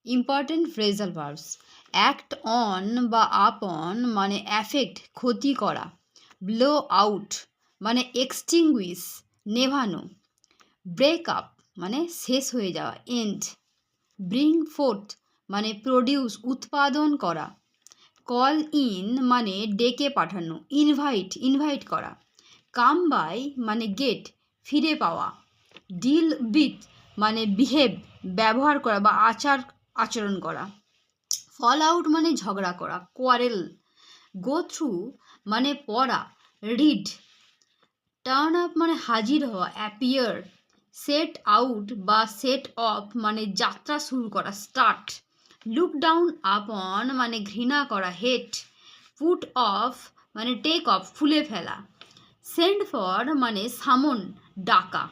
Important phrasal verbs. Act on বা up on মানে affect ক্ষতি করা, ব্লো আউট মানে এক্সটিংগুইশ নেভানো, ব্রেক আপ মানে শেষ হয়ে যাওয়া এন্ড, ব্রিং ফোর্থ মানে প্রডিউস উৎপাদন করা, কল ইন মানে ডেকে পাঠানো, ইনভাইট করা, কাম বাই মানে গেট ফিরে পাওয়া, ডিল উইথ মানে বিহেভ ব্যবহার করা বা আচরণ করা, ফল আউট মানে ঝগড়া করা, কোয়ারেল, গো থ্রু মানে পড়া, রিড, টার্ন আপ মানে হাজির হওয়া, অ্যাপিয়ার, সেট আউট বা সেট অফ মানে যাত্রা শুরু করা, স্টার্ট, লুক ডাউন আপন মানে ঘৃণা করা, হেট, পুট অফ মানে টেক অফ ফুলে ফেলা, সেন্ড ফর মানে সামন ডাকা।